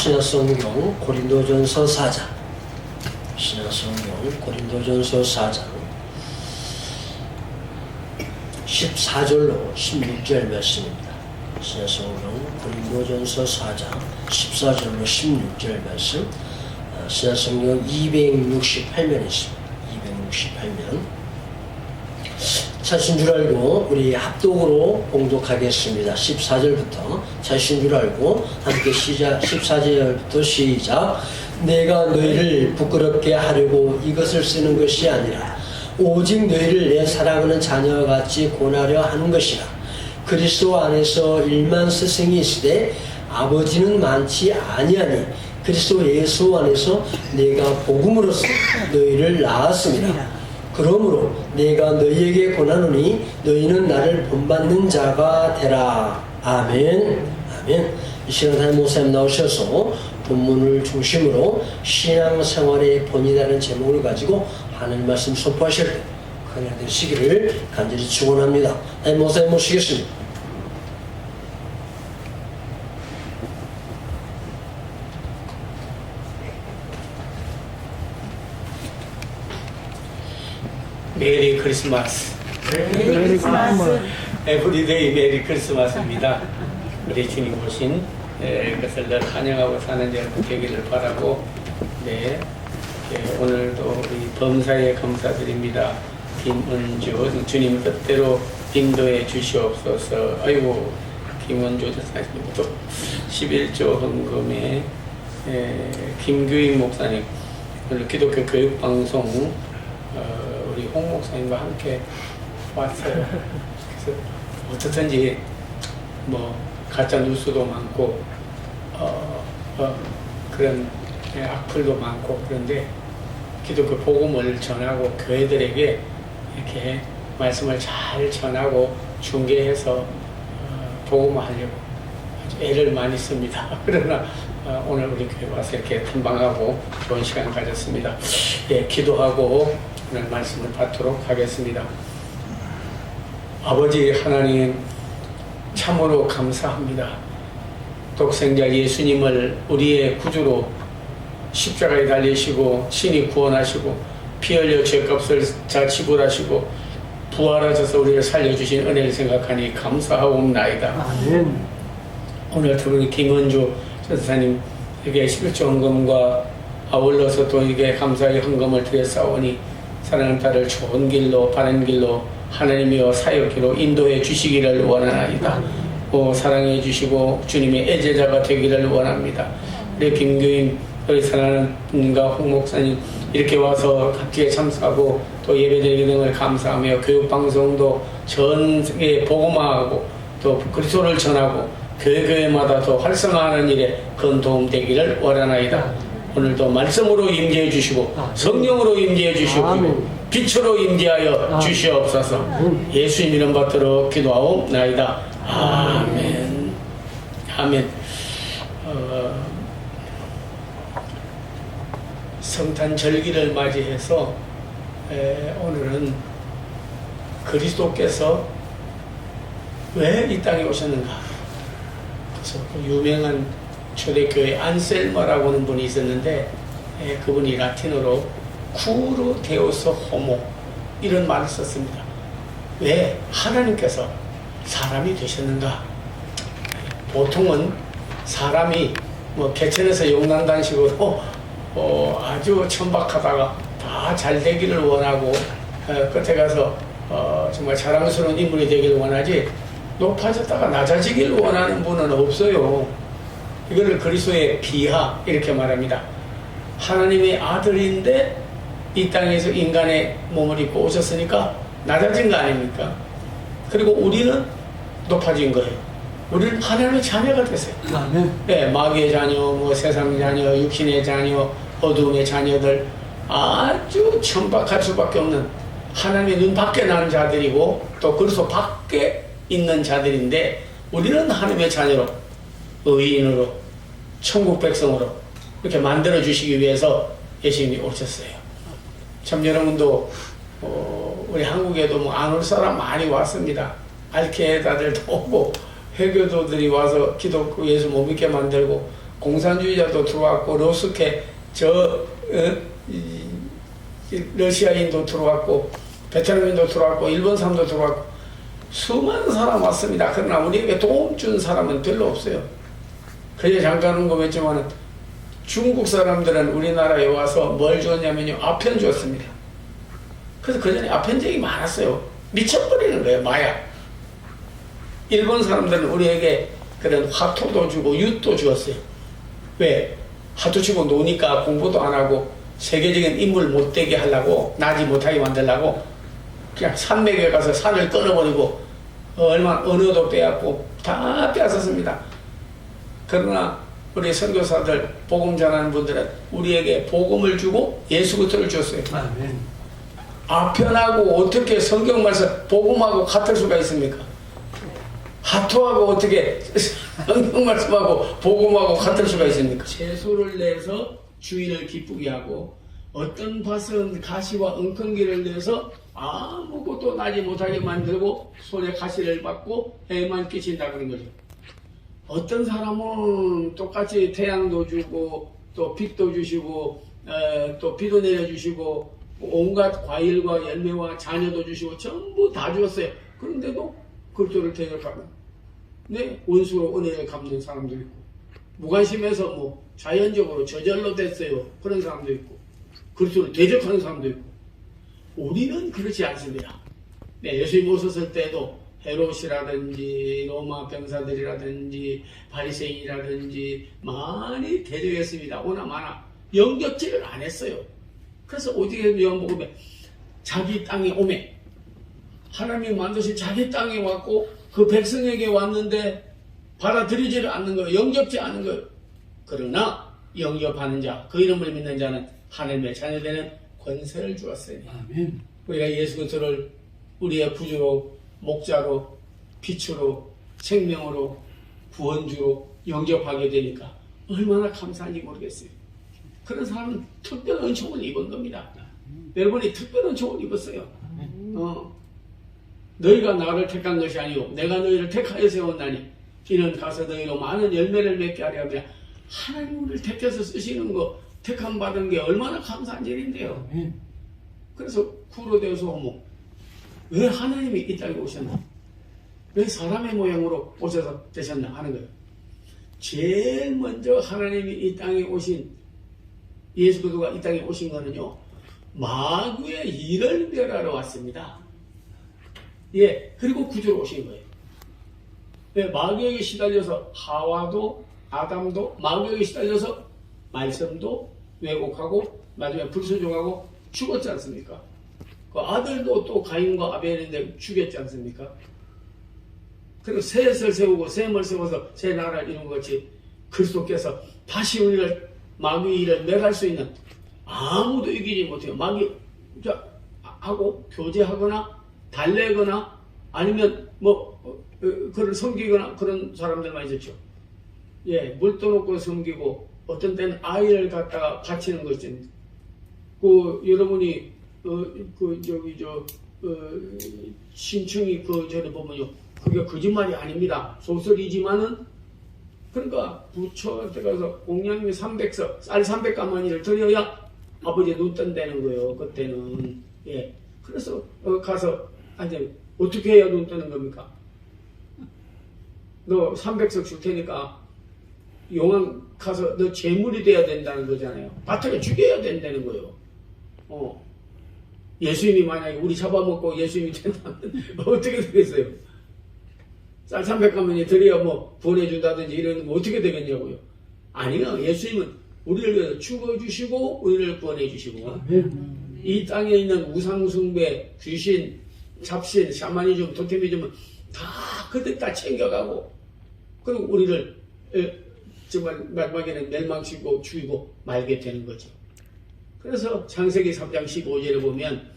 신약성경 고린도전서 4장, 신약성경 고린도전서 4장 14절로 16절 말씀입니다. 신약성경 고린도전서 4장 14절로 16절 말씀, 신약성경 268면 있습니다. 268면 자신 줄 알고 우리 합독으로 봉독하겠습니다. 14절부터 자신 줄 알고 함께 시작. 14절부터 시작. 내가 너희를 부끄럽게 하려고 이것을 쓰는 것이 아니라 오직 너희를 내 사랑하는 자녀와 같이 권하려 하는 것이라. 그리스도 안에서 일만 스승이 있으되 아버지는 많지 아니하니 그리스도 예수 안에서 내가 복음으로써 너희를 낳았습니다. 그러므로 내가 너희에게 권하노니 너희는 나를 본받는 자가 되라. 아멘. 아멘. 이 시간 담임 목사님 나오셔서 본문을 중심으로 신앙생활의 본이라는 제목을 가지고 하나님 말씀 선포하실 때 그냥 되시기를 간절히 축원합니다. 담임 목사님 모시겠습니다. 메리 크리스마스. 메리 크리스마스. 에브리데이 메리 크리스마스입니다. 우리 주님 오신 것을 늘 환영하고 사는 여러분 되기를 바라고, 오늘도 우리 범사에 감사드립니다. 김은주 주님 뜻대로 인도해 주시옵소서. 아이고, 김은주 사님도 11조 헌금에 김규인 목사님, 오늘 기독교 교육방송 우리 홍 목사님과 함께 왔어요. 그래서 어떻든지 뭐 가짜 뉴스도 많고 그런 악플도 많고, 그런데 기독교 복음을 전하고 교회들에게 이렇게 말씀을 잘 전하고 중계해서 복음하려고 아주 애를 많이 씁니다. 그러나 오늘 우리 교회 와서 이렇게 탐방하고 좋은 시간 가졌습니다. 기도하고 오늘 말씀을 받도록 하겠습니다. 아버지 하나님, 참으로 감사합니다. 독생자 예수님을 우리의 구주로 십자가에 달리시고 신이 구원하시고 피 흘려 죄값을 다 지불하시고 부활하셔서 우리를 살려주신 은혜를 생각하니 감사하옵나이다. 아멘. 오늘 특별히 김은주 전사님에게 11조 헌금과 아울러서 또 이게 감사의 헌금을 드렸사오니 사랑하는 딸을 좋은 길로, 바른 길로, 하나님이여 사역기로 인도해 주시기를 원하나이다. 사랑해 주시고 주님의 애제자가 되기를 원합니다. 우리 김교인, 우리 사랑하는 분과 홍 목사님 이렇게 와서 각지에 참석하고 또 예배드리기 등을 감사하며 교육방송도 전 세계에 복음화하고 또 그리스도를 전하고 교회마다 더 활성화하는 일에 큰 도움 되기를 원하나이다. 오늘도 말씀으로 임재해 주시고 성령으로 임재해 주시고 빛으로 임재하여 주시옵소서. 예수님 이름 받들어 기도하옵나이다. 아멘. 아멘. 성탄 절기를 맞이해서 오늘은 그리스도께서 왜 이 땅에 오셨는가, 그래서 유명한 초대교회 안셀머라고 하는 분이 있었는데 그분이 라틴어로 쿠르 데우스 호모 이런 말을 썼습니다. 왜 하나님께서 사람이 되셨는가? 보통은 사람이 뭐 개천에서 용난단식으로 아주 천박하다가 다 잘 되기를 원하고 끝에 가서 정말 자랑스러운 인물이 되기를 원하지, 높아졌다가 낮아지기를 원하는 분은 없어요. 이거를 그리스도의 비하 이렇게 말합니다. 하나님의 아들인데 이 땅에서 인간의 몸을 입고 오셨으니까 낮아진 거 아닙니까? 그리고 우리는 높아진 거예요. 우리는 하나님의 자녀가 됐어요. 마귀의 자녀, 뭐 세상 자녀, 육신의 자녀, 어두움의 자녀들, 아주 천박할 수밖에 없는 하나님의 눈 밖에 난 자들이고 또 그리스도 밖에 있는 자들인데, 우리는 하나님의 자녀로, 의인으로, 천국 백성으로 이렇게 만들어 주시기 위해서 예수님이 오셨어요. 참 여러분도 우리 한국에도 뭐 안 올 사람 많이 왔습니다. 알케다들도 오고 회교도들이 와서 기독교 예수 못 믿게 만들고 공산주의자도 들어왔고 로스케 러시아인도 들어왔고 베트남인도 들어왔고 일본 사람도 들어왔고 수많은 사람 왔습니다. 그러나 우리에게 도움 준 사람은 별로 없어요. 그냥 잠깐 언급했지만 중국 사람들은 우리나라에 와서 뭘 줬냐면요, 아편 줬습니다. 그래서 그 전에 아편쟁이 많았어요. 미쳐버리는 거예요, 마약. 일본 사람들은 우리에게 그런 화토도 주고 윷도 주었어요. 왜? 화토 치고 노니까 공부도 안 하고 세계적인 인물 못 되게 하려고, 나지 못하게 만들려고 그냥 산맥에 가서 산을 끊어버리고 얼마 언어도 빼앗고 다 빼앗았습니다. 그러나 우리 선교사들, 복음 전하는 분들은 우리에게 복음을 주고 예수 그리스도를 줬어요. 아멘. 아편하고 어떻게 성경 말씀 복음하고 같을 수가 있습니까? 하토하고 어떻게 성경 말씀하고 복음하고 같을 수가 있습니까? 채소를 내서 주인을 기쁘게 하고 어떤 밭은 가시와 엉겅기를 내서 아무것도 나지 못하게 만들고 손에 가시를 받고 해만 끼친다 그런 거죠. 어떤 사람은 똑같이 태양도 주고 또 빛도 주시고 또 비도 내려주시고 온갖 과일과 열매와 자녀도 주시고 전부 다 주었어요. 그런데도 그리스도를 대적하는 원수로 은혜를 갚는 사람도 있고 무관심해서 뭐 자연적으로 저절로 됐어요. 그런 사람도 있고 그리스도를 대적하는 사람도 있고 우리는 그렇지 않습니다. 예수님 오셨을 때도 헤롯이라든지 로마 병사들이라든지 바리새인이라든지 많이 대적했습니다. 오나 마나 영접질을 안 했어요. 그래서 오직 요한복음에 자기 땅에 오매 하나님이 만드신 자기 땅에 왔고 그 백성에게 왔는데 받아들이지를 않는 거예요. 영접지 않는 거예요. 그러나 영접하는 자, 그 이름을 믿는 자는 하나님의 자녀되는 권세를 주었으니 아멘. 우리가 예수 그리스도를 우리의 구주로 목자로 빛으로 생명으로 구원주로 영접하게 되니까 얼마나 감사한지 모르겠어요. 그런 사람은 특별한 은총을 입은 겁니다. 여러분이 특별한 은총을 입었어요. 너희가 나를 택한 것이 아니오 내가 너희를 택하여 세웠나니 이는 가서 너희로 많은 열매를 맺게 하려 하며 하나님 우리를 택해서 쓰시는 거 택함 받은 게 얼마나 감사한 일인데요. 그래서 구로 되어서 왜 하나님이 이 땅에 오셨나? 왜 사람의 모양으로 오셔서 되셨나 하는 거예요. 제일 먼저 하나님이 이 땅에 오신 예수 그리스도가 이 땅에 오신 거는요, 마귀의 일을 멸하러 왔습니다. 예, 그리고 구주로 오신 거예요. 예, 마귀에게 시달려서 하와도 아담도 마귀에게 시달려서 말씀도 왜곡하고 마지막에 불순종하고 죽었지 않습니까? 그 아들도 또 가인과 아벨인데 죽였지 않습니까? 그리고 셋을 세우고 셈을 세워서 새 나라를 이룬 것 같이 그리스도께서 다시 우리를 마귀의 일을 멸할 수 있는 아무도 이기지 못해요. 마귀하고 교제하거나 달래거나 아니면 그를 섬기거나 그런 사람들만 있었죠. 예, 물 떠놓고 섬기고 어떤 때는 아이를 갖다가 바치는 것이 여러분이 신청이 전에 보면요, 그게 거짓말이 아닙니다. 소설이지만은 그러니까 부처한테 가서 공양이 300석 쌀 300가마니를 드려야 아버지 눈 뜬다는 거예요. 그때는. 예, 그래서 가서 어떻게 해야 눈 뜨는 겁니까? 너 300석 줄 테니까 용왕 가서 너 재물이 돼야 된다는 거잖아요. 바탕에 죽여야 된다는 거예요. 예수님이 만약에 우리 잡아먹고 예수님이 된다면 어떻게 되겠어요? 쌀 300가마니 드려야 보내준다든지 이런 거 어떻게 되겠냐고요. 아니요, 예수님은 우리를 위해서 죽어주시고 우리를 구원해주시고 이 땅에 있는 우상숭배, 귀신, 잡신, 샤머니즘, 토테미즘은 다 그들 다 챙겨가고 그리고 우리를 정말 마지막에는 멸망시키고 죽이고 말게 되는 거죠. 그래서 창세기 3장 15절에 보면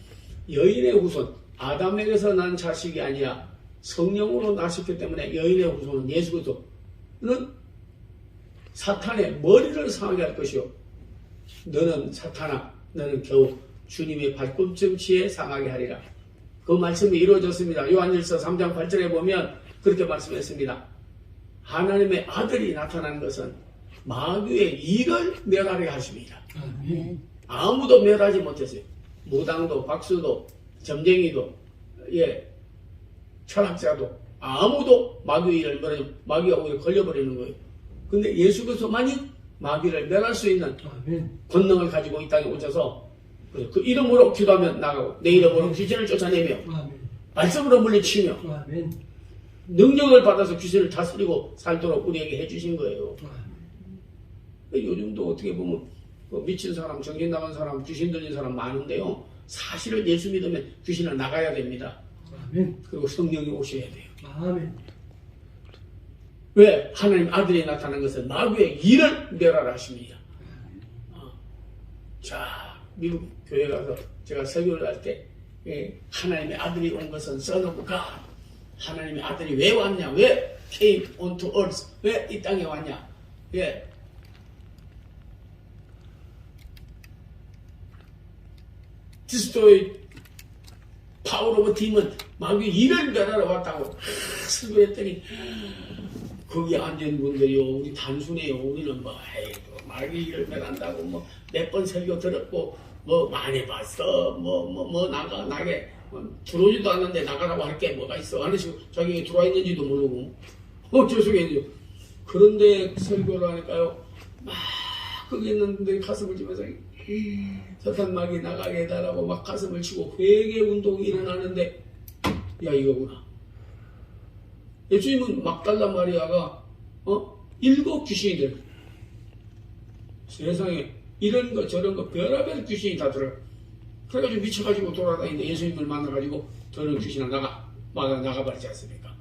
여인의 후손, 아담에게서 난 자식이 아니야 성령으로 나셨기 때문에 여인의 후손은 예수 그리스도는 사탄의 머리를 상하게 할 것이요 너는 사탄아 너는 겨우 주님의 발꿈치에 상하게 하리라. 그 말씀이 이루어졌습니다. 요한일서 3장 8절에 보면 그렇게 말씀했습니다. 하나님의 아들이 나타난 것은 마귀의 일을 멸하려 하십니다. 아멘. 아무도 멸하지 못했어요. 무당도, 박수도, 점쟁이도, 예, 철학자도 아무도 마귀의 일을 멸하지, 마귀가 오히려 걸려버리는 거예요. 근데 예수 그리스도만이 마귀를 멸할 수 있는 아멘. 권능을 가지고 이 땅에 오셔서 그 이름으로 기도하면 나가고 내 이름으로 귀신을 쫓아내며 아멘. 말씀으로 물리치며 아멘. 능력을 받아서 귀신을 다스리고 살도록 우리에게 해주신 거예요. 요즘도 어떻게 보면 미친 사람, 정신 나간 사람, 귀신 들린 사람 많은데요. 사실은 예수 믿으면 귀신을 나가야 됩니다. 아멘. 그리고 성령이 오셔야 돼요. 아멘. 왜? 하나님 아들이 나타난 것은 마귀의 일을 멸하라 하십니다. 자, 미국 교회 가서 제가 설교를 할 때 하나님의 아들이 온 것은 Son of God. 하나님의 아들이 왜 왔냐? 왜 came onto earth? 왜 이 땅에 왔냐? 예. 디스토의 파워 오브 팀은 마귀 일을 멸하러 왔다고 설교했더니 거기 앉은 분들이요, 우리 단순해요. 우리는 뭐 마귀 일을 멸한다고 뭐 몇 번 설교 들었고 뭐 많이 봤어. 뭐 나게 들어오지도 않는데 나가라고 할 게 뭐가 있어. 하는 식으로 자기 들어와 있는지도 모르고 어쩔 수가 있죠. 그런데 설교를 하니까요, 막 거기 있는 분들이 가슴을 치면서 사탄 마귀 나가게 해달라고 막 가슴을 치고 회개 운동이 일어나는데, 야 이거구나. 예수님은 막달라 마리아가 7 귀신이 들어. 세상에 이런 거 저런 거 별의별 귀신이 다 들어. 그래가지고 미쳐가지고 돌아다니는데 예수님을 만나가지고 저런 귀신을 나가버리지 않습니까?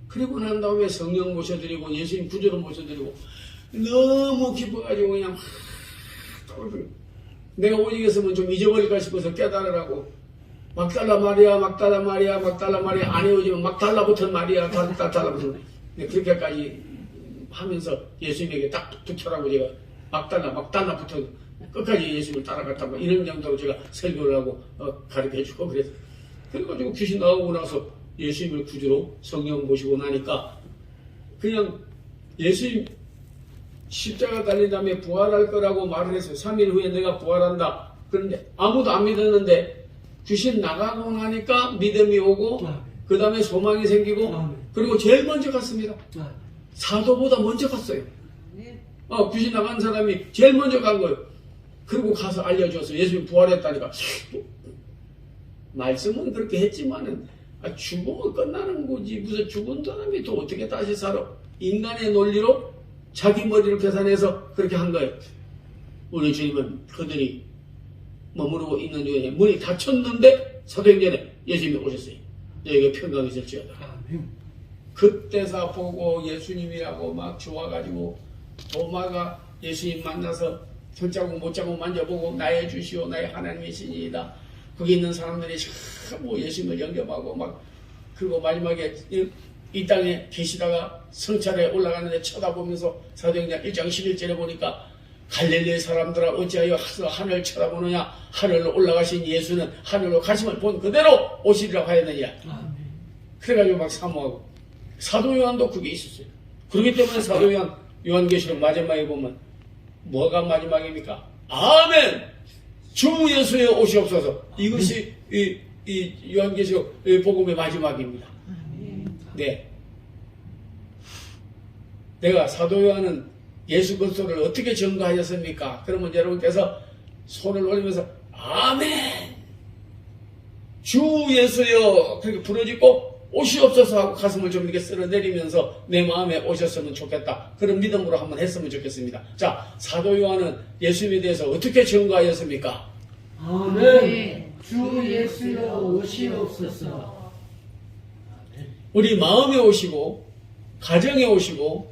그리고 난 다음에 성령 모셔드리고 예수님 구조로 모셔드리고 너무 기뻐가지고 그냥 내가 오직 했으면 좀 잊어버릴까 싶어서 깨달으라고 막달라 마리아 막달라 마리아 막달라 마리아 안 헤어지면 막달라붙은 마리아 달라붙은 그렇게까지 하면서 예수님에게 딱 붙으라고 제가 막달라 붙어 끝까지 예수님을 따라갔다 뭐 이런 정도로 제가 설교를 하고 가르쳐주고 그래서 그래가지고 귀신 나오고 나서 예수님을 구주로 성령 모시고 나니까 그냥 예수님 십자가 달린 다음에 부활할 거라고 말을 했어요. 3일 후에 내가 부활한다. 그런데 아무도 안 믿었는데 귀신 나가고 나니까 믿음이 오고 그 다음에 소망이 생기고 그리고 제일 먼저 갔습니다. 사도보다 먼저 갔어요. 귀신 나간 사람이 제일 먼저 간 거예요. 그리고 가서 알려줘서 예수님 부활했다니까. 말씀은 그렇게 했지만은 죽으면 끝나는 거지. 무슨 죽은 사람이 또 어떻게 다시 살아? 인간의 논리로 자기 머리를 계산해서 그렇게 한 거예요. 우리 주님은 그들이 머무르고 있는 중에 문이 닫혔는데 사도행전에 예수님이 오셨어요. 너에게 평강이 있을지어다. 그때서 보고 예수님이라고 막 좋아가지고 도마가 예수님 만나서 손자국 못자국 만져보고 나의 주시오 나의 하나님이시니이다. 거기 있는 사람들이 전부 예수님을 영접하고 막 그리고 마지막에 이 땅에 계시다가 성찰에 올라가는데 쳐다보면서 사도행전 1장 11절에 보니까 갈릴리 사람들아 어찌하여 하늘 쳐다보느냐. 하늘로 올라가신 예수는 하늘로 가심을 본 그대로 오시리라고 하였느냐. 그래가지고 막 사모하고 사도 요한도 그게 있었어요. 그렇기 때문에 사도 요한계시록 마지막에 보면 뭐가 마지막입니까? 아멘! 주 예수의 오시옵소서. 이것이 이 요한계시록 복음의 마지막입니다. 네. 내가 사도 요한은 예수 그리스도를 어떻게 증거하셨습니까? 그러면 여러분께서 손을 올리면서 아멘! 주 예수여! 그렇게 부르짖고 오시옵소서 하고 가슴을 좀 이렇게 쓸어내리면서 내 마음에 오셨으면 좋겠다. 그런 믿음으로 한번 했으면 좋겠습니다. 자, 사도 요한은 예수님에 대해서 어떻게 증거하였습니까? 아멘. 주 예수여 오시옵소서. 우리 마음에 오시고 가정에 오시고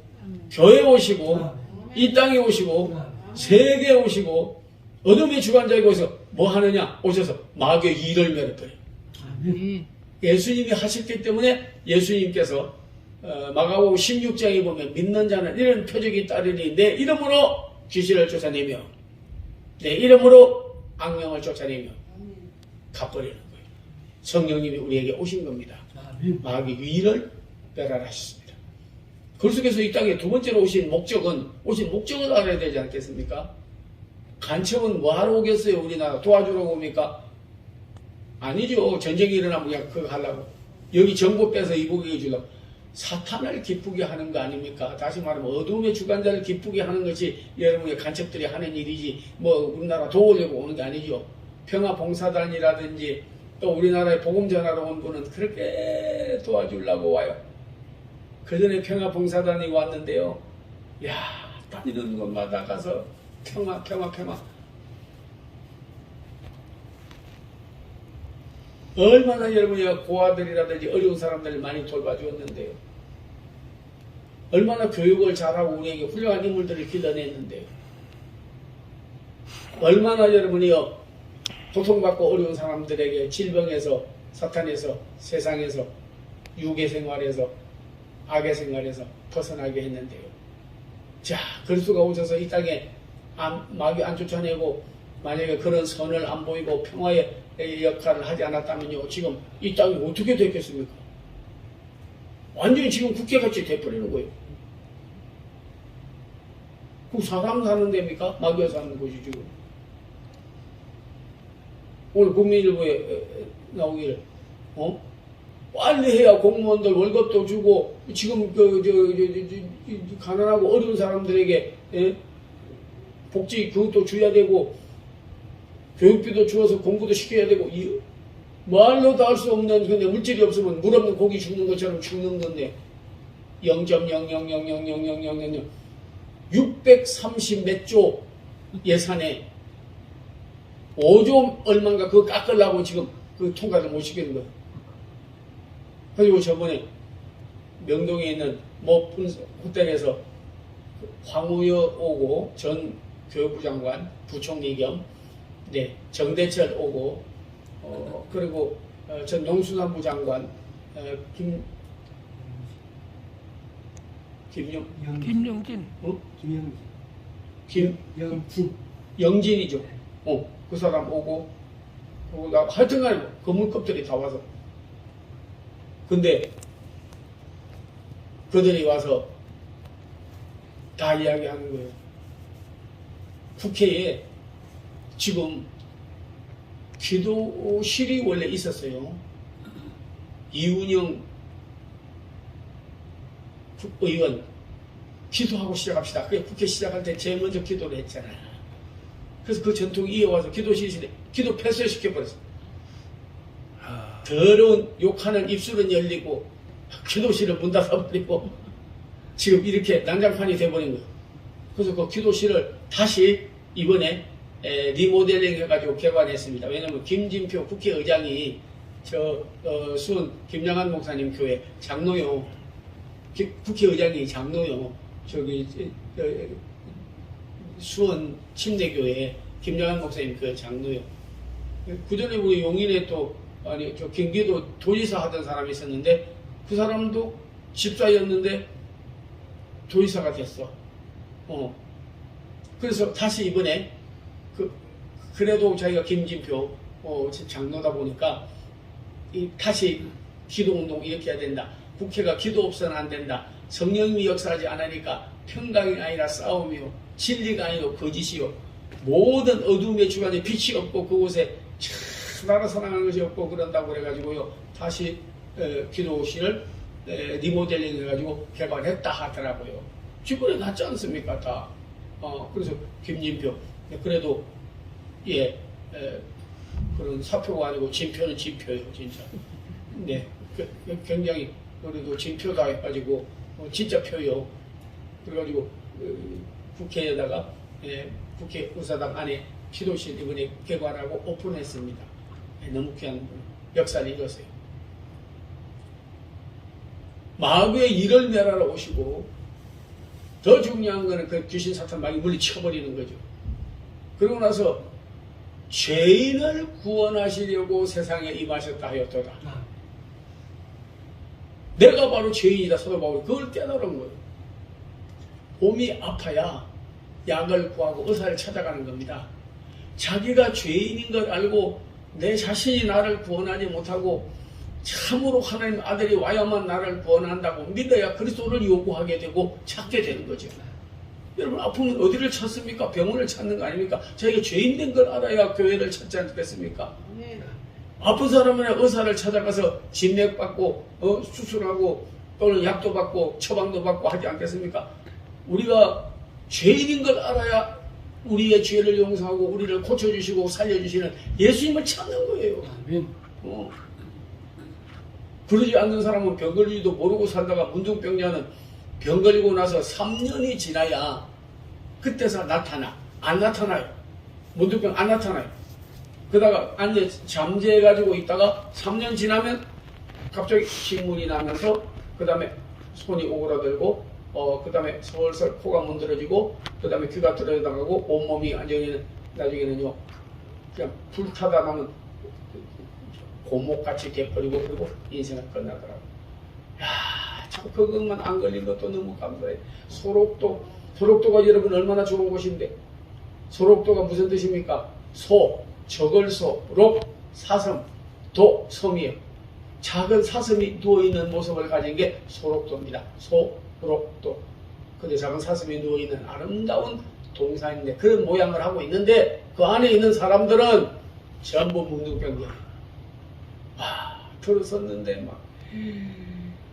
교회에 오시고 이 땅에 오시고 세계에 오시고 어둠의 주관자에게 오셔서 뭐 하느냐? 오셔서 마귀의 일을 멸했어요. 예수님이 하셨기 때문에 예수님께서 마가복음 16장에 보면 믿는 자는 이런 표적이 따르니 내 이름으로 귀신을 쫓아내며 내 이름으로 악령을 쫓아내며 갚버리는 거예요. 성령님이 우리에게 오신 겁니다. 마귀 일을 멸하라 하셨습니다. 그속에서 이 땅에 두 번째로 오신 목적을 알아야 되지 않겠습니까? 간첩은 뭐하러 오겠어요? 우리나라 도와주러 옵니까? 아니죠. 전쟁이 일어나면 그냥 그거 하려고. 여기 정보 빼서 이복에게 주려고. 사탄을 기쁘게 하는 거 아닙니까? 다시 말하면 어둠의 주관자를 기쁘게 하는 것이 여러분의 간첩들이 하는 일이지 뭐 우리나라 도우려고 오는 게 아니죠. 평화봉사단이라든지 또 우리나라에 복음 전하러 온 분은 그렇게 도와주려고 와요. 그 전에 평화봉사단이 왔는데요. 야, 다니는 곳마다 가서 평화. 얼마나 여러분이 고아들이라든지 어려운 사람들을 많이 돌봐주었는데요. 얼마나 교육을 잘하고 우리에게 훌륭한 인물들을 길러냈는데요. 얼마나 여러분이요 고통받고 어려운 사람들에게 질병에서 사탄에서 세상에서 유괴 생활에서 악의 생활에서 벗어나게 했는데요. 자, 그리스도가 오셔서 이 땅에 마귀 안 쫓아내고 만약에 그런 선을 안 보이고 평화의 역할을 하지 않았다면요, 지금 이 땅이 어떻게 됐겠습니까? 완전히 지금 국회같이 돼버리는 거예요. 그 사람 사는 데입니까? 마귀가 사는 곳이 지금. 오늘 국민일보에 나오기를, 빨리 해야 공무원들 월급도 주고, 지금 가난하고 어려운 사람들에게, 복지 그것도 줘야 되고, 교육비도 주어서 공부도 시켜야 되고, 말로도 할 수 없는, 근데 물질이 없으면 물 없는 고기 죽는 것처럼 죽는 건데, 0.000000000 630 몇 조 예산에 5조 얼마인가 그거 깎으려고 지금 그 통과를 못 시키는 거예요. 그리고 저번에 명동에 있는 모 호텔에서 황우여 오고 전 교육부 장관, 부총리 겸 정대철 오고 그리고 전 농수산부 장관 김영진. 영진이죠. 그 사람 오고 하여튼간에 건물급들이 다 와서 근데 그들이 와서 다 이야기하는 거예요. 국회에 지금 기도실이 원래 있었어요. 이운영 의원 기도하고 시작합시다. 그게 국회 시작할 때 제일 먼저 기도를 했잖아요. 그래서 그 전통이 이어와서 기도실에 기도 폐쇄시켜버렸어요. 더러운 욕하는 입술은 열리고 기도실을 문 닫아버리고 지금 이렇게 난장판이 돼버린 거예요. 그래서 그 기도실을 다시 이번에 리모델링 해가지고 개관했습니다. 왜냐하면 김진표 국회의장이 수원 김양한 목사님 교회 장로요. 국회의장이 장로요. 수원 침례교회 김양한 목사님 교회 장로요. 그전에 우리 용인에 경기도 도지사 하던 사람이 있었는데 그 사람도 집사였는데 도지사가 됐어. 그래서 다시 이번에 그래도 자기가 김진표 장로다 보니까 다시 기도운동 이렇게 해야 된다. 국회가 기도 없어서는 안 된다. 성령님이 역사하지 않으니까 평강이 아니라 싸움이요. 진리가 아니요 거짓이요. 모든 어둠의 주관에 빛이 없고 그곳에 나라 사랑하는 것이 없고 그런다고 그래가지고요. 다시 기도실을 리모델링 해가지고 개발했다 하더라고요. 주변에 낫지 않습니까? 다. 그래서 김진표. 그래도 그런 사표가 아니고 진표는 진표예요. 진짜. 네. 굉장히 그래도 진표다 해가지고 진짜 표요. 그래가지고 국회에다가 국회 의사당 안에 기도실 이번에 개관하고 오픈했습니다. 너무 귀한 역사를 이뤘어요. 마귀의 일을 멸하러 오시고 더 중요한 거는 그 귀신 사탄 마귀 물리쳐버리는 거죠. 그러고 나서 죄인을 구원하시려고 세상에 임하셨다 하였도다. 내가 바로 죄인이다. 사도 바울이 그걸 깨달은 거예요. 몸이 아파야 약을 구하고 의사를 찾아가는 겁니다. 자기가 죄인인 걸 알고 내 자신이 나를 구원하지 못하고 참으로 하나님 아들이 와야만 나를 구원한다고 믿어야 그리스도를 요구하게 되고 찾게 되는 거죠. 여러분, 아프면 어디를 찾습니까? 병원을 찾는 거 아닙니까? 자기가 죄인 된 걸 알아야 교회를 찾지 않겠습니까? 아픈 사람은 의사를 찾아가서 진맥 받고 수술하고 또는 약도 받고 처방도 받고 하지 않겠습니까? 우리가 죄인인 걸 알아야 우리의 죄를 용서하고 우리를 고쳐주시고 살려주시는 예수님을 찾는 거예요. 아멘. 그러지 않는 사람은 병 걸리지도 모르고 살다가 문둥병자는 병 걸리고 나서 3년이 지나야 그때서 안 나타나요. 문둥병 안 나타나요. 그러다가 잠재해가지고 있다가 3년 지나면 갑자기 신문이 나면서 그 다음에 손이 오그라들고 그 다음에 슬슬 코가 문드러지고 그 다음에 귀가 들어나가고 온몸이 완전히 나중에는요 그냥 불타다 나면 고목같이 돼버리고 그리고 인생을 끝나더라고요. 야, 참 그것만 안 걸린 것도 너무 감사해. 소록도가 여러분 얼마나 좋은 곳인데, 소록도가 무슨 뜻입니까? 적을소, 록, 사슴, 도, 섬이에요. 작은 사슴이 누워있는 모습을 가진 게 소록도입니다. 소록도. 근데 작은 사슴이 누워있는 아름다운 동산인데 그런 모양을 하고 있는데 그 안에 있는 사람들은 전부 문둥병이에요. 들어섰는데 막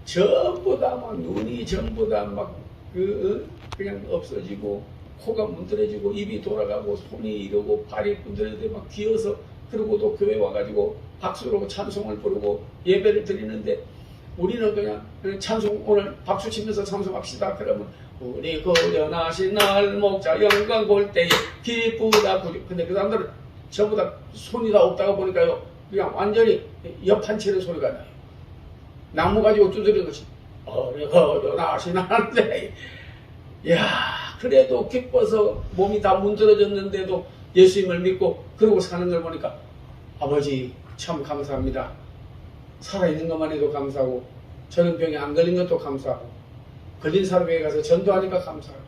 전부 다 막 눈이 전부 다 막 그냥 없어지고 코가 문드러지고 입이 돌아가고 손이 이러고 발이 문드러지고 막 기어서 그러고도 교회 와가지고 박수로 찬송을 부르고 예배를 드리는데 우리는 그냥 찬송 오늘 박수 치면서 찬송합시다. 그러면 우리 거련하신 날 목자 영광 볼 때에 기쁘다. 근데 그 사람들은 전부 다 손이 다 없다가 보니까요 그냥 완전히 옆판 치는 소리가 나요. 나무 가지고 두드리는 것이 거련하신 날인데 야 그래도 기뻐서 몸이 다 문드러졌는데도 예수님을 믿고 그러고 사는 걸 보니까 아버지 참 감사합니다. 살아있는 것만 해도 감사하고 저는 병에 안 걸린 것도 감사하고 걸린 사람에게 가서 전도하니까 감사하고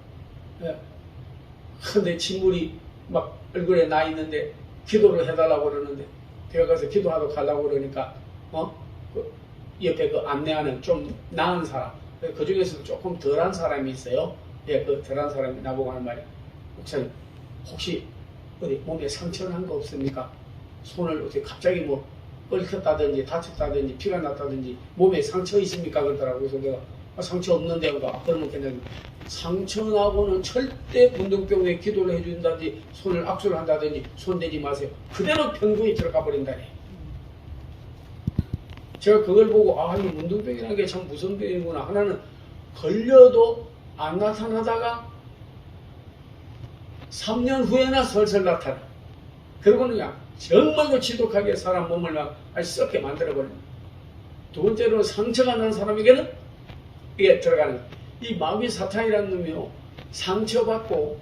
근데 친구이 막 얼굴에 나 있는데 기도를 해달라고 그러는데 제가 가서 기도하러 가려고 그러니까 그 옆에 그 안내하는 좀 나은 사람 그 중에서도 조금 덜한 사람이 있어요. 예, 그 덜한 사람이 나보고 하는 말이 목사님 혹시 어디 몸에 상처 난 거 없습니까? 손을 어떻게 갑자기 뭐 얽혔다든지 다쳤다든지 피가 났다든지 몸에 상처 있습니까? 그러더라고요. 그래서 내가 상처 없는데 그러면 그냥 상처 나고는 절대 문둥병에 기도를 해준다든지 손을 악수를 한다든지 손대지 마세요. 그대로 병동에 들어가 버린다네. 제가 그걸 보고 이 문둥병이라는 게 참 무슨 병이구나. 하나는 걸려도 안 나타나다가 3년 후에나 설설 나타나. 그러고는 그냥 정말로 지독하게 사람 몸을 막 썩게 만들어버립니다. 두 번째로는 상처가 난 사람에게는 이게 들어가는 거예요. 이 마귀 사탄이라는 놈이요. 상처받고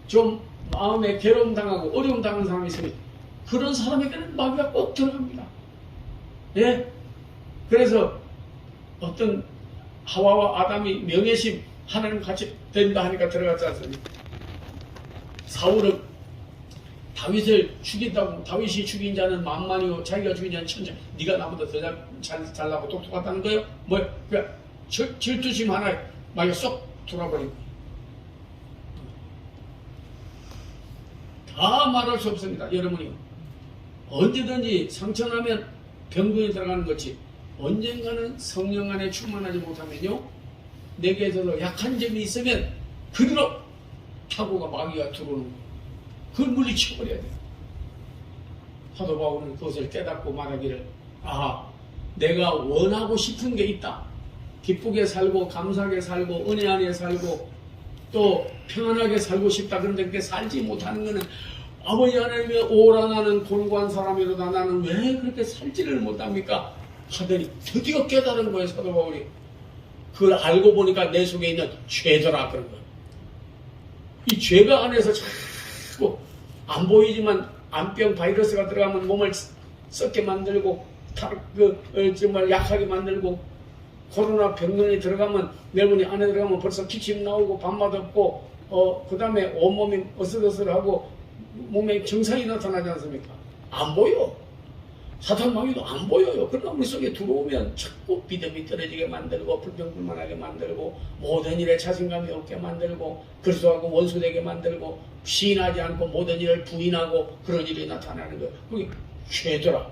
좀 마음에 괴로움 당하고 어려움 당한 사람이 있으면 그런 사람에게는 마귀가 꼭 들어갑니다. 예? 그래서 어떤 하와와 아담이 명예심 하나님 같이 된다 하니까 들어갔지 않습니까? 사울은 다윗을 죽인다고 다윗이 죽인 자는 만만이요 자기가 죽인 자는 천자. 네가 나보다 더 잘나고 똑똑하다는 거예요? 뭐야? 그냥 질투심 하나에 마귀가 쏙 돌아버리고 다 말할 수 없습니다. 여러분이 언제든지 상처나면 병동에 들어가는 것이 언젠가는 성령 안에 충만하지 못하면요 내게서도 약한 점이 있으면 그대로 타고가 마귀가 들어오는 거예요. 그걸 물리쳐버려야 돼요. 사도 바울은 그것을 깨닫고 말하기를 내가 원하고 싶은 게 있다. 기쁘게 살고 감사하게 살고 은혜 안에 살고 또 평안하게 살고 싶다. 그런데 그렇게 살지 못하는 것은 아버지 하나님의 오라 나는 곤고한 사람이로다 나는 왜 그렇게 살지를 못합니까? 하더니 드디어 깨달은 거예요. 사도 바울이. 그걸 알고 보니까 내 속에 있는 죄더라 그런 거예요. 이 죄가 안에서 자꾸 안 보이지만 암병 바이러스가 들어가면 몸을 썩게 만들고 정말 약하게 만들고 코로나 병원에 들어가면 내분이 안에 들어가면 벌써 기침 나오고 밥맛 없고 그 다음에 온몸이 어슬어슬하고 몸에 증상이 나타나지 않습니까? 안 보여. 사탄 마귀도 안 보여요. 그러나 우리 속에 들어오면 자꾸 믿음이 떨어지게 만들고 불평불만하게 만들고 모든 일에 자신감이 없게 만들고 그리스도하고 원수되게 만들고 시인하지 않고 모든 일을 부인하고 그런 일이 나타나는 거예요. 그게 죄더라.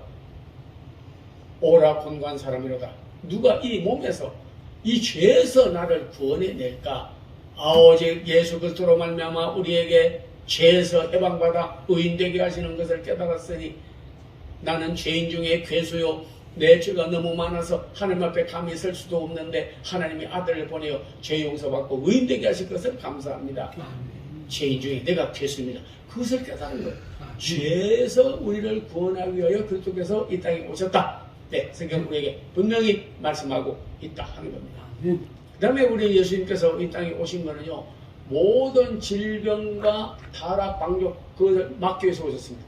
오라 본관 사람이로다. 누가 이 몸에서 이 죄에서 나를 구원해낼까? 오직 예수 그리스도로 말미암아 우리에게 죄에서 해방받아 의인되게 하시는 것을 깨달았으니 나는 죄인 중에 괴수요 내 죄가 너무 많아서 하나님 앞에 감히 설 수도 없는데 하나님이 아들을 보내어 죄 용서받고 의인되게 하실 것을 감사합니다. 죄인 중에 내가 괴수입니다. 그것을 깨달은 거예요. 죄에서 우리를 구원하기 위하여 그리스도께서 이 땅에 오셨다. 네, 성경 우리에게 분명히 말씀하고 있다 하는 겁니다. 그 다음에 우리 예수님께서 이 땅에 오신 거는요, 모든 질병과 타락, 방족, 그것을 막기 위해서 오셨습니다.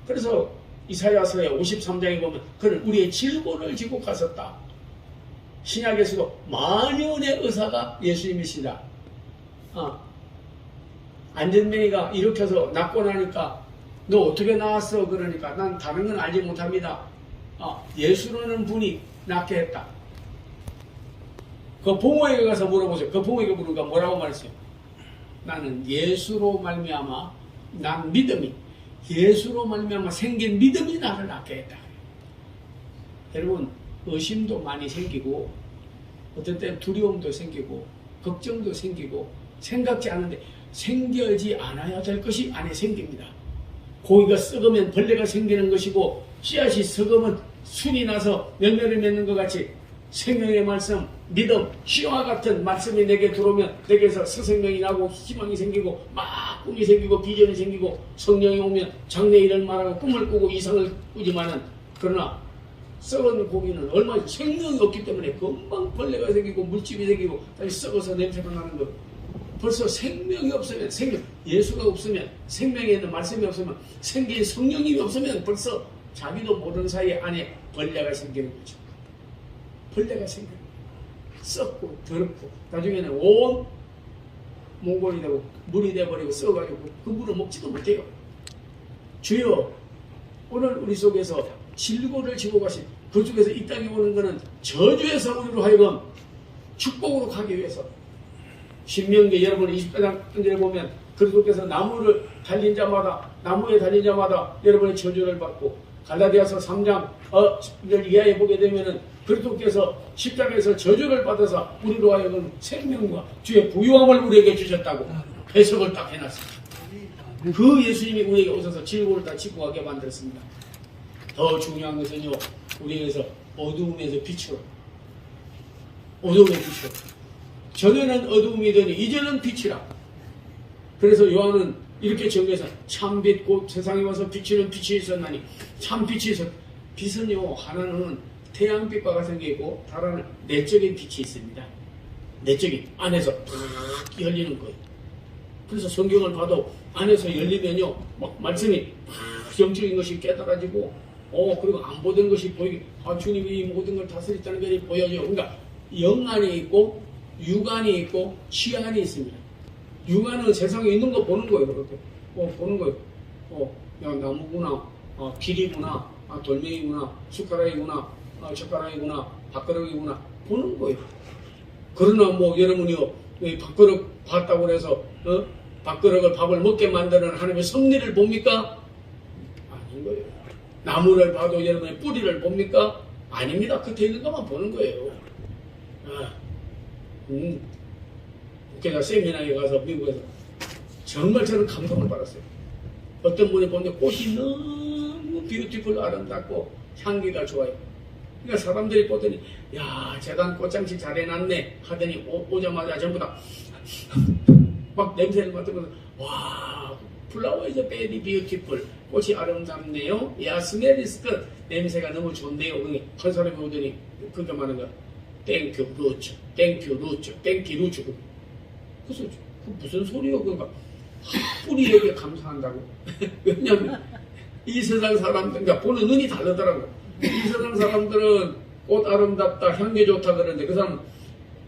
그래서 이사야서의 53장에 보면 그는 우리의 질고를 지고 갔었다. 신약에서도 만연의 의사가 예수님이시다. 안전뱅이가 일으켜서 낫고 나니까 너 어떻게 나왔어? 그러니까 난 다른 건 알지 못합니다. 예수라는 분이 낫게 했다. 그 부모에게 가서 물어보세요. 그 부모에게 물으니까 뭐라고 말했어요? 나는 예수로 말미암아 난 믿음이 예수로 말미암아 생긴 믿음이 나를 낫게 했다. 여러분 의심도 많이 생기고 어떤 때 두려움도 생기고 걱정도 생기고 생각지 않은데 생겨지 않아야 될 것이 안에 생깁니다. 고기가 썩으면 벌레가 생기는 것이고 씨앗이 썩으면 순이 나서 열매를 맺는 것 같이 생명의 말씀, 믿음, 시와 같은 말씀이 내게 들어오면 내게서 새 생명이 나고 희망이 생기고 막 꿈이 생기고 비전이 생기고 성령이 오면 장래 일을 말하고 꿈을 꾸고 이상을 꾸지만은 그러나 썩은 고기는 얼마 생명이 없기 때문에 금방 벌레가 생기고 물집이 생기고 다시 썩어서 냄새가 나는 거. 벌써 생명이 없으면 예수가 없으면 생명에 있는 말씀이 없으면 생긴 성령이 없으면 벌써 자기도 모르는 사이에 안에 벌레가 생기는 거죠. 벌레가 생겨요. 썩고 더럽고 나중에는 온 몽골이 되고 물이 돼버리고 썩어가지고 그 물을 먹지도 못해요. 주여 오늘 우리 속에서 질고를 지고 가신 그 중에서 이 땅에 오는 것은 저주에서 우리로 하여금 축복으로 가기 위해서 신명기 여러분 20장에 보면 그리스도께서 나무에 달린 자마다 여러분의 저주를 받고 갈라디아서 3장 이하에 보게 되면은 그리스도께서 십자가에서 저주를 받아서 우리로 하여금 생명과 주의 부유함을 우리에게 주셨다고 해석을 딱 해놨습니다. 그 예수님이 우리에게 오셔서 질고를 다 지고 가게 만들었습니다. 더 중요한 것은요, 우리에게서 어두움에서 빛으로 전에는 어두움이더니 이제는 빛이라. 그래서 요한은 이렇게 정해서 참빛 곧 세상에 와서 비치는 빛이 있었나니 참빛이 있었. 빛은요 하나는 태양빛과 생기고 다른 내적인 빛이 있습니다. 내적인 안에서 팍 열리는 거예요. 그래서 성경을 봐도 안에서 열리면요 막 말씀이 팍 영적인 것이 깨달아지고 그리고 안 보던 것이 보이게 주님이 이 모든 걸 다스렸다는 것이 보여져요. 그러니까 영안이 있고 육안이 있고 치안이 있습니다. 육안은 세상에 있는 거 보는 거예요. 그렇게 보는 거예요. 야, 나무구나, 길이구나, 돌멩이구나, 숟가락이구나, 젓가락이구나, 밥그릇이구나 보는 거예요. 그러나 여러분이요 밥그릇 봤다고 해서 밥그릇을 밥을 먹게 만드는 하나님의 섭리를 봅니까? 아닌 거예요. 나무를 봐도 여러분의 뿌리를 봅니까? 아닙니다. 끝에 있는 것만 보는 거예요. 제가 세미나에 가서 미국에서 정말 저는 감동을 받았어요. 어떤 분이 보는데 꽃이 너무 뷰티풀 아름답고 향기가 좋아요. 그러니까 사람들이 보더니 야 재단 꽃장식 잘 해놨네 하더니 오자마자 전부 다 막 냄새를 맡으면서 와 플라워 이즈 베리 뷰티풀 꽃이 아름답네요. 야 스멜 이스 굿 냄새가 너무 좋네요. 한 사람이 오더니 그렇게 말하는 거야. 땡큐 루츠 땡큐 루츠 그래서 그 무슨 소리요? 그러니까 뿌리에게 감사한다고. 왜냐하면 이 세상 사람들 그러니까 보는 눈이 다르더라고요. 이 세상 사람들은 꽃 아름답다 향기 좋다 그러는데 그 사람은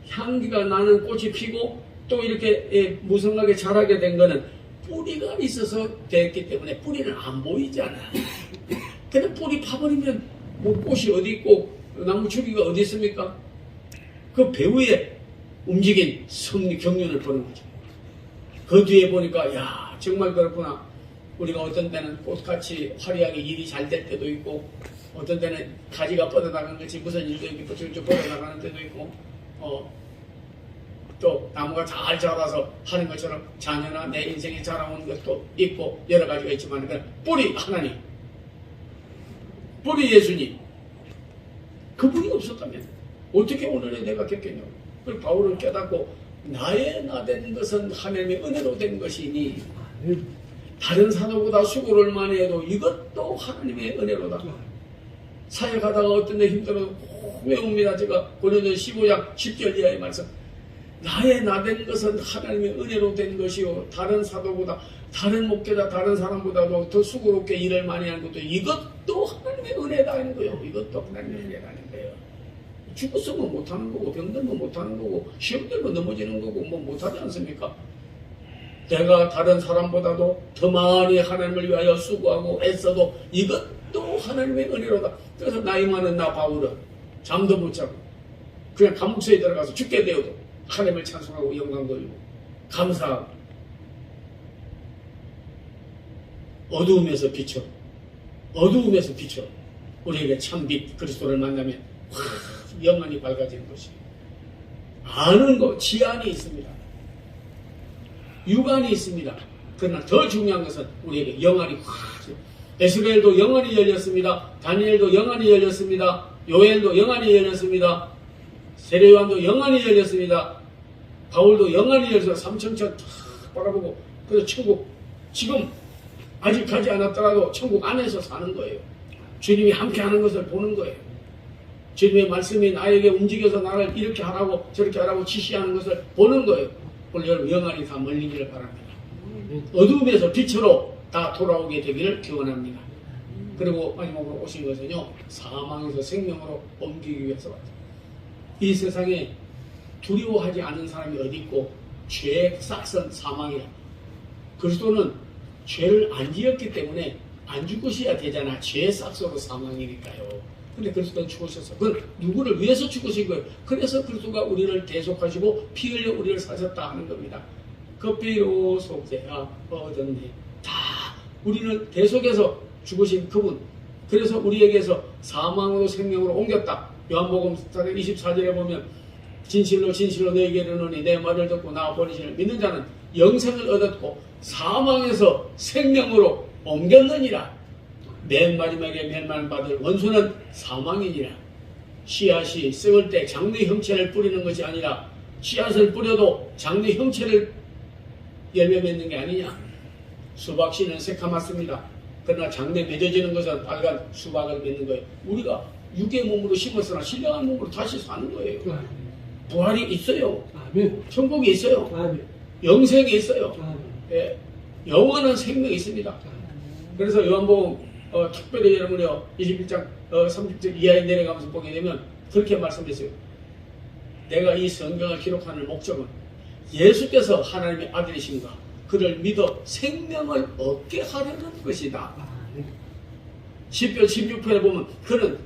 향기가 나는 꽃이 피고 또 이렇게 무성하게 자라게 된 거는 뿌리가 있어서 됐기 때문에 뿌리는 안 보이잖아. 그냥 뿌리 파버리면 뭐 꽃이 어디 있고 나무 줄기가 어디 있습니까? 그 배후에 움직인 성리 경륜을 보는 거죠. 그 뒤에 보니까 야 정말 그렇구나. 우리가 어떤 때는 꽃같이 화려하게 일이 잘 될 때도 있고 어떤 때는 가지가 뻗어나가는 것이 무슨 일도 있고 쭉쭉 뻗어나가는 때도 있고 또 나무가 잘 자라서 하는 것처럼 자녀나 내 인생에 자라온 것도 있고 여러 가지가 있지만 뿌리 하나님, 뿌리 예수님, 그분이 없었다면 어떻게 오늘의 내가 됐겠냐고. 그걸 바울은 깨닫고 나의 나된 것은 하나님의 은혜로 된 것이니 다른 사도보다 수고를 많이 해도 이것도 하나님의 은혜로다. 사역하다가 어떤 데 힘들어도 꼭 외웁니다. 제가 고린도전 15장 10절 이하의 말씀. 나의 나된 것은 하나님의 은혜로 된 것이요 다른 사도보다 다른 목회자 다른 사람보다도 더 수고롭게 일을 많이 하는 것도 이것도 하나님의 은혜라는 거예요. 이것도 하나님의 은혜라는 거예요. 죽었으면 못하는 거고 병들면 못하는 거고 시험 들면 넘어지는 거고 뭐 못하지 않습니까? 내가 다른 사람보다도 더 많이 하나님을 위하여 수고하고 애써도 이것도 하나님의 은혜로다. 그래서 나이 많은 나 바울은 잠도 못 자고 그냥 감옥소에 들어가서 죽게 되어도 하나님을 찬송하고 영광 돌리고 감사하고 어두움에서 비춰 우리에게 참빛 그리스도를 만나면 영원히 밝아지는 것이 아는 것 지안이 있습니다. 유관이 있습니다. 그러나 더 중요한 것은 우리에게 영안이 에스겔도 영안이 열렸습니다. 다니엘도 영안이 열렸습니다. 요엘도 영안이 열렸습니다. 세례요한도 영안이 열렸습니다. 바울도 영안이 열려서 삼천천 다 바라보고 그래서 천국 지금 아직 가지 않았더라도 천국 안에서 사는 거예요. 주님이 함께 하는 것을 보는 거예요. 주님의 말씀이 나에게 움직여서 나를 이렇게 하라고 저렇게 하라고 지시하는 것을 보는 거예요. 오늘 여러분 영안이 다 멀리기를 바랍니다. 어두움에서 빛으로 다 돌아오게 되기를 기원합니다. 그리고 마지막으로 오신 것은요 사망에서 생명으로 옮기기 위해서 왔다. 이 세상에 두려워하지 않는 사람이 어디 있고 죄의 싹선 사망이야. 그리스도는 죄를 안 지었기 때문에 안 죽으셔야 되잖아. 죄의 싹서로 사망이니까요. 근데 그리스도는 죽으셨어. 그건 누구를 위해서 죽으신 거예요. 그래서 그리스도가 우리를 대속하시고 피 흘려 우리를 사셨다 하는 겁니다. 그 피로 속죄야 얻었네. 다 우리는 대속해서 죽으신 그분. 그래서 우리에게서 사망으로 생명으로 옮겼다. 요한복음 24절에 보면 진실로 진실로 너희에게 이르노니 내 말을 듣고 나 버리시를 믿는 자는 영생을 얻었고 사망에서 생명으로 옮겼느니라. 맨 마지막에 멸망받을 원수는 사망이니라. 씨앗이 썩을 때 장래 형체를 뿌리는 것이 아니라 씨앗을 뿌려도 장래 형체를 열매 맺는 게 아니냐. 수박씨는 새카맣습니다. 그러나 장래 맺어지는 것은 빨간 수박을 맺는 거예요. 우리가 육의 몸으로 심었으나 신령한 몸으로 다시 사는 거예요. 부활이 있어요. 아멘. 천국이 있어요. 아멘. 영생이 있어요. 아멘. 예, 영원한 생명이 있습니다. 그래서 요한복음 특별히 여러분이요 21장 30절 이하에 내려가면서 보게 되면 그렇게 말씀했어요. 내가 이 성경을 기록하는 목적은 예수께서 하나님의 아들이신가 그를 믿어 생명을 얻게 하려는 것이다. 시편 16편에 보면 그는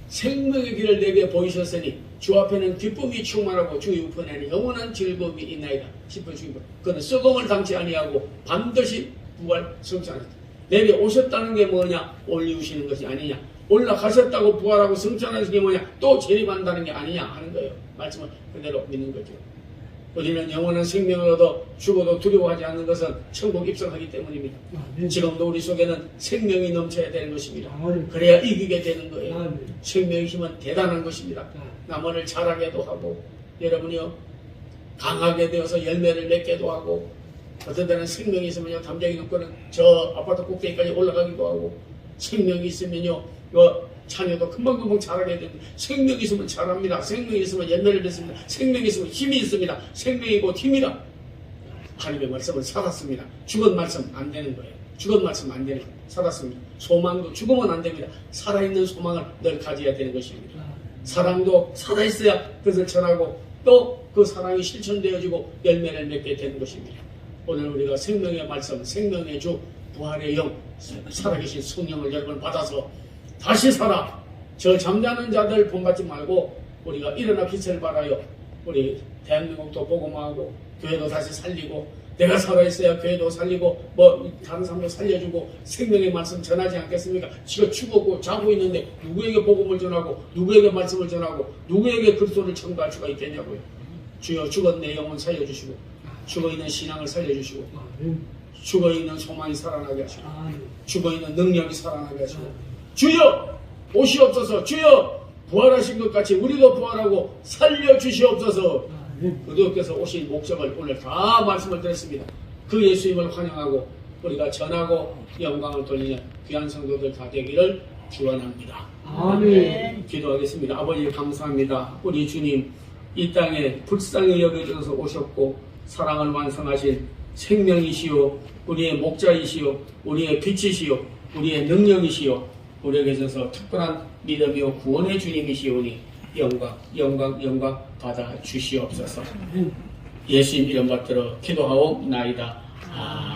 생명의 길을 내게 보이셨으니 주 앞에는 기쁨이 충만하고 주 우편에는 영원한 즐거움이 있나이다. 10편 16편. 그는 썩음을 당치 아니하고 반드시 부활 성찬하다. 내게 오셨다는 게 뭐냐? 올리우시는 것이 아니냐? 올라가셨다고 부활하고 성찬하는 게 뭐냐? 또 재림한다는 게 아니냐? 하는 거예요. 말씀을 그대로 믿는 거죠. 우리는 영원한 생명을 얻어 죽어도 두려워하지 않는 것은 천국 입성하기 때문입니다. 지금도 우리 속에는 생명이 넘쳐야 되는 것입니다. 그래야 이기게 되는 거예요. 생명의 힘은 대단한 것입니다. 남을 자라게도 하고 여러분이요 강하게 되어서 열매를 맺게도 하고 어떤 때는 생명이 있으면요 담장이 높고는 저 아파트 꼭대기까지 올라가기도 하고 생명이 있으면요 자녀도 금방금방 자라게 됩니다. 생명이 있으면 자랍니다. 생명이 있으면 열매를 맺습니다. 생명이 있으면 힘이 있습니다. 생명이 곧 힘이라. 하나님의 말씀은 살았습니다. 죽은 말씀 안 되는 거예요. 죽은 말씀 안 되는 거예요. 살았습니다. 소망도 죽으면 안 됩니다. 살아있는 소망을 늘 가져야 되는 것입니다. 사랑도 살아있어야 그것을 전하고 또 그 사랑이 실천되어지고 열매를 맺게 되는 것입니다. 오늘 우리가 생명의 말씀, 생명의 주, 부활의 영, 살아계신 성령을 여러분 받아서 다시 살아. 저 잠자는 자들 본받지 말고 우리가 일어나 빛을 발하여 우리 대한민국도 복음화하고 교회도 다시 살리고 내가 살아있어야 교회도 살리고 뭐 다른 사람도 살려주고 생명의 말씀 전하지 않겠습니까? 지가 죽었고 자고 있는데 누구에게 복음을 전하고 누구에게 말씀을 전하고 누구에게 그리스도를 전가할 수가 있겠냐고요. 주여 죽은 내 영혼 살려주시고 죽어있는 신앙을 살려주시고 죽어있는 소망이 살아나게 하시고 죽어있는 능력이 살아나게 하시고 주여 오시옵소서. 주여 부활하신 것 같이 우리도 부활하고 살려주시옵소서. 그도께서 오신 목적을 오늘 다 말씀을 드렸습니다. 그 예수님을 환영하고 우리가 전하고 영광을 돌리는 귀한 성도들 다 되기를 축원합니다. 아멘. 기도하겠습니다. 아버지 감사합니다. 우리 주님 이 땅에 불쌍히 여겨주셔서 오셨고 사랑을 완성하신 생명이시오 우리의 목자이시오 우리의 빛이시오 우리의 능력이시오 우리에게 있어서 특별한 믿음이요 구원의 주님이시오니 영광 받아 주시옵소서. 예수님 이름 받들어 기도하옵나이다. 아멘.